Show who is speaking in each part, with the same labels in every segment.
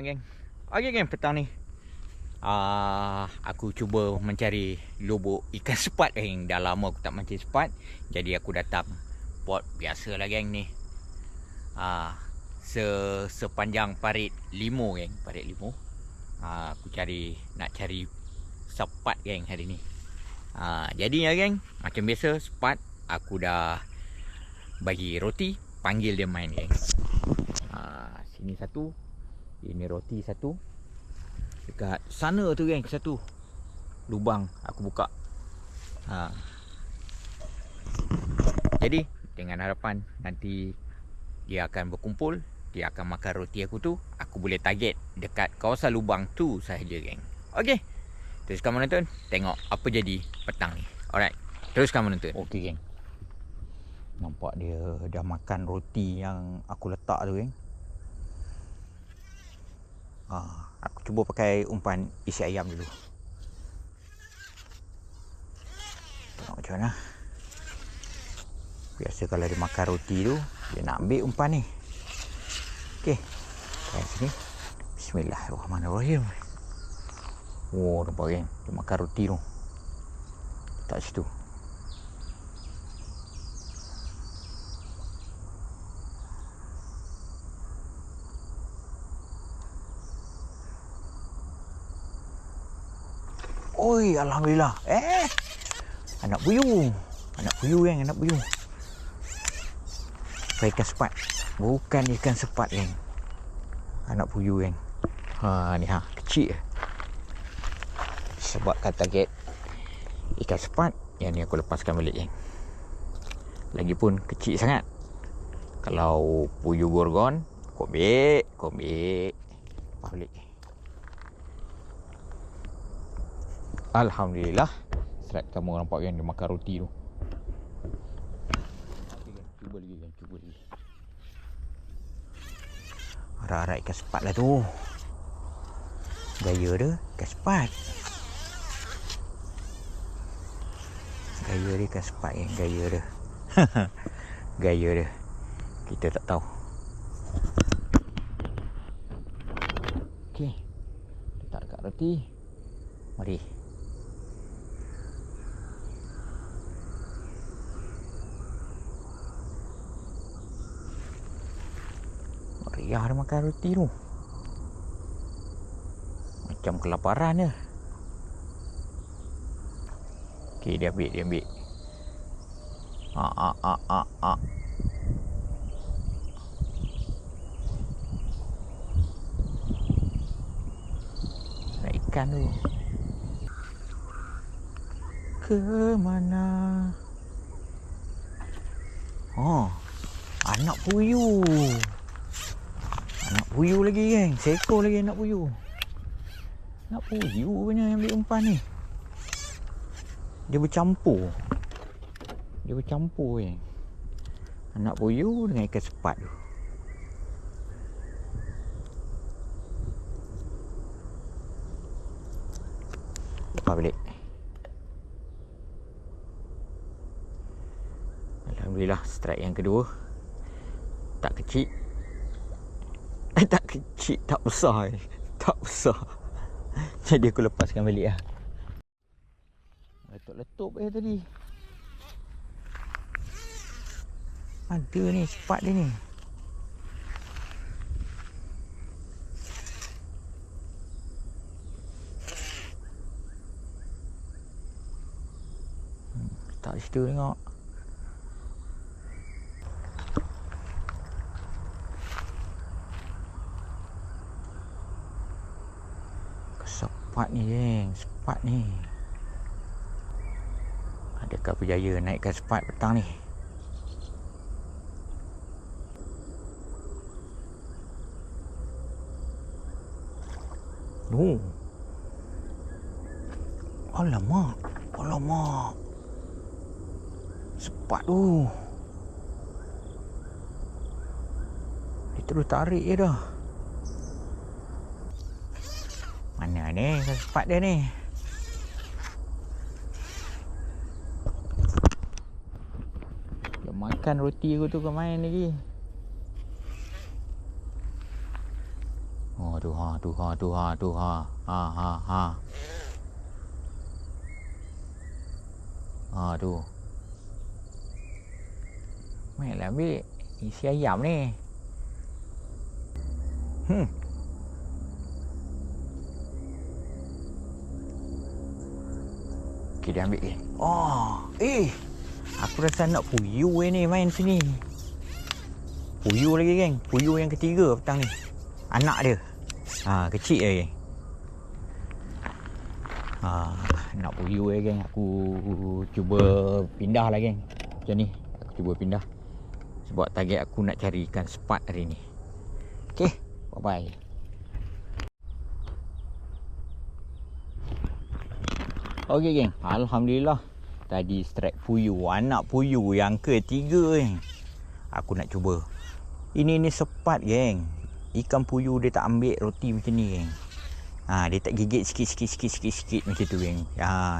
Speaker 1: geng. Okey geng, petang ni aku cuba mencari lubuk ikan sepat geng. Dah lama aku tak mancing sepat. Jadi aku datang pot biasalah geng ni. Sepanjang parit limo geng, parit limo. Aku nak cari sepat geng hari ni. Jadi ya geng, macam biasa sepat aku dah bagi roti, panggil dia main geng. Sini satu, ini roti satu. Dekat sana tu geng, satu lubang aku buka. Jadi dengan harapan nanti dia akan berkumpul, dia akan makan roti aku tu, aku boleh target dekat kawasan lubang tu sahaja geng. Okey, teruskan menonton, tengok apa jadi petang ni. Alright, teruskan menonton. Okey geng, nampak dia dah makan roti yang aku letak tu geng. Aku cuba pakai umpan isi ayam dulu. Tengok macam mana. Biasa kalau dia makan roti tu, dia nak ambil umpan ni. Okey, kat sini. Bismillahirrahmanirrahim. Oh, nampak geng, dia makan roti tu. Tak situ. Oi, alhamdulillah. Anak puyuh. Anak puyuh geng, anak puyuh. Ikan sepat. Bukan ikan sepat geng. Anak puyuh geng. Ni kecil. Sebabkan target ikan sepat, yang ni aku lepaskan balik geng. Lagipun kecil sangat. Kalau puyuh gorgon, kau ambil. Lepas balik. Alhamdulillah. Strike kamu nampak yang dia makan roti tu. Cuba lagi geng, cuba lagi. Harap-harap ikan sepat lah tu. Gaya dia ikan sepat. Gaya dia ikan sepat geng, gaya dia. Gaya dia. Kita tak tahu. Okey. Letak dekat roti. Mari. Meriah dia makan roti tu. Macam kelaparan dia. Okey, dia ambil. Nak ikan tu. Ke mana? Anak puyuh. Anak puyuh lagi geng. Seekor lagi anak puyuh. Anak puyuh punya yang ambil umpan ni. Dia bercampur geng. Anak puyuh dengan ikan sepat tu. Lepas balik. Alhamdulillah, strike yang kedua. Tak kecil. Tak besar. Tak besar. Jadi aku lepaskan balik lah. Letup-letup tadi. Ada ni sepat dia ni. Tak situ tengok. Sepat ni geng, sepat ni. Adakah berjaya naikkan sepat petang ni? Alamak. Sepat tu. Dia terus tarik je dah. Mana ni sepat dia ni? Dia makan roti aku tu, kau main lagi. tu ha. Ha tu. Mainlah ambil isi ayam ni. Okey, dia ambil ni. Aku rasa nak puyuh ni main sini. Puyuh lagi geng. Puyuh yang ketiga petang ni. Anak dia. Kecil je geng. Nak puyuh je geng. Aku cuba pindah lah geng. Macam ni. Aku cuba pindah. Sebab target aku nak cari ikan sepat hari ni. Okey. Bye-bye. Okey geng. Alhamdulillah. Tadi strike puyuh. Anak puyuh yang ketiga geng. Aku nak cuba. Ini sepat geng. Ikan puyuh dia tak ambil roti macam ni geng. Dia tak gigit sikit macam tu geng.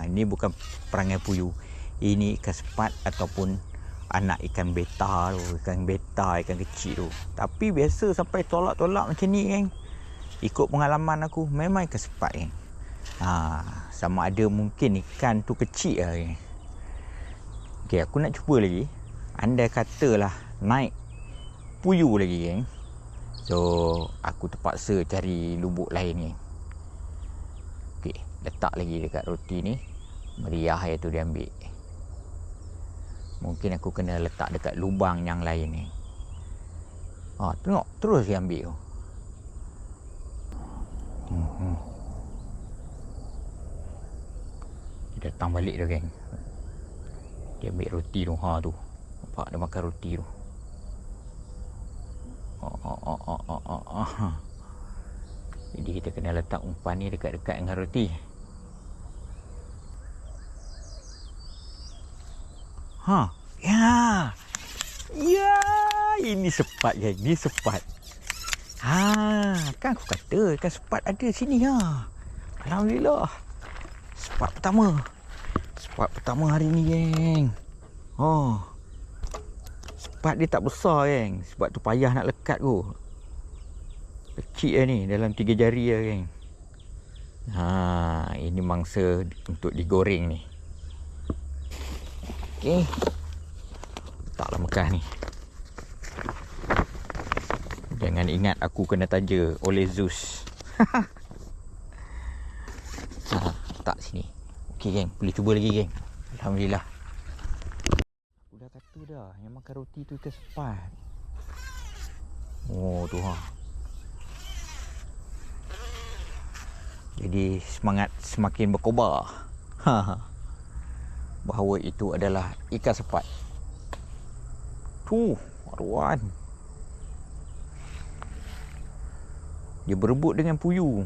Speaker 1: Ini bukan perangai puyuh. Ini ikan sepat ataupun anak ikan beta tu. Ikan beta, ikan kecil tu. Tapi biasa sampai tolak-tolak macam ni geng. Ikut pengalaman aku, memang ikan sepat geng. Sama ada mungkin ikan tu kecil lah geng. Okay, aku nak cuba lagi. Andai katalah naik puyuh lagi geng. So aku terpaksa cari lubuk lain geng. Okay, letak lagi dekat roti ni. Meriah tu dia ambil. Mungkin aku kena letak dekat lubang yang lain ni. Tengok, terus dia ambil tu. Dia datang balik dah geng. Dia ambil roti tu. Tu. Nampak dia makan roti tu. Jadi kita kena letak umpan ni dekat-dekat dengan roti. Ya, ini sepat geng. Ini sepat. Kan aku kata ikan sepat ada sini Alhamdulillah. Sepat pertama. Sepat pertama hari ni geng. Sepat dia tak besar geng. Sebab tu payah nak lekat tu. Kecil ni. Dalam 3 jari lah geng. Ini mangsa untuk digoreng ni. Okey. Letaklah Mekah ni. Jangan ingat aku kena taja oleh Zeus. Letak sini. Okey geng. Boleh cuba lagi geng. Alhamdulillah. Aku dah kata dah. Yang makan roti tu ikan sepat. Tu Jadi semangat semakin berkobar. Bahawa itu adalah ikan sepat. Aduan. Dia berebut dengan puyuh.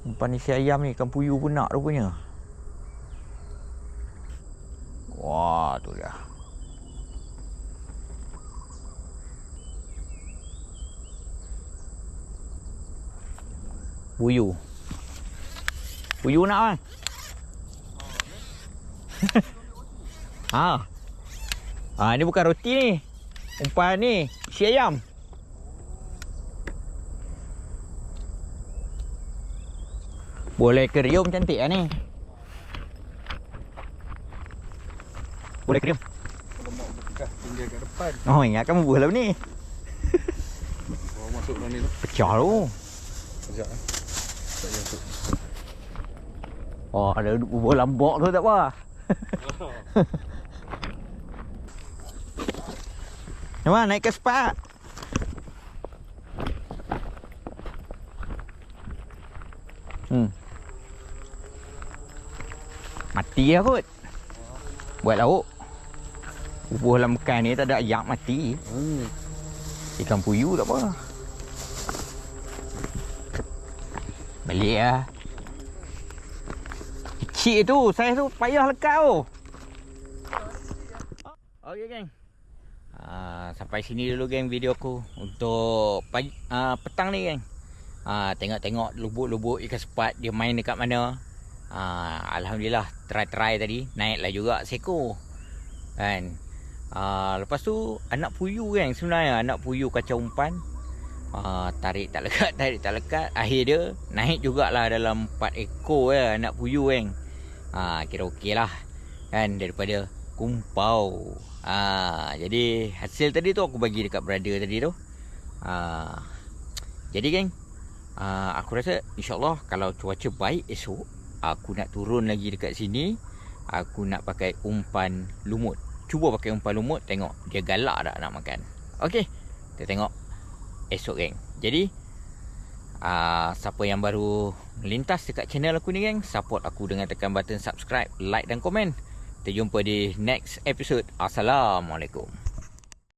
Speaker 1: Umpan isi ayam ni ikan puyuh pun nak rupanya. Tu dia. Puyuh. Puyuh nak bang? Ni bukan roti ni. Umpan ni isi ayam. Boleh kerium cantik lah ni. Boleh kerium.
Speaker 2: Tinggal kat depan.
Speaker 1: Ingatkan bubuh lah ni.
Speaker 2: Masuk dalam ni tu.
Speaker 1: Pecah tu.
Speaker 2: Sekejap tak masuk.
Speaker 1: Ada bubuh lambok tu tak apa. Nampak naik ke sepat. Mati lah kot. Buat lauk. Bubuh dalam bekan ni tak ada ayak mati. Ikan puyuh tak apa. Balik lah. Kecil tu. Saiz tu payah lekat tu. Okey geng. Sampai sini dulu geng video aku. Untuk pagi, petang ni geng. Tengok-tengok lubuk-lubuk ikan sepat. Dia main dekat mana. Alhamdulillah try tadi naiklah juga seekor kan. Lepas tu anak puyuh kan, sebenarnya anak puyuh kacau umpan. tarik tak lekat. Akhir dia naik jugalah dalam 4 ekor anak puyuh geng. Kira okey lah kan, daripada kumpau. Jadi hasil tadi tu aku bagi dekat brother tadi tu. Jadi geng, aku rasa insyaAllah kalau cuaca baik esok, aku nak turun lagi dekat sini. Aku nak pakai umpan lumut. Cuba pakai umpan lumut, tengok dia galak tak nak makan. Okey, kita tengok esok geng. Jadi siapa yang baru melintas dekat channel aku ni geng, support aku dengan tekan button subscribe, like dan komen. Kita jumpa di next episode. Assalamualaikum.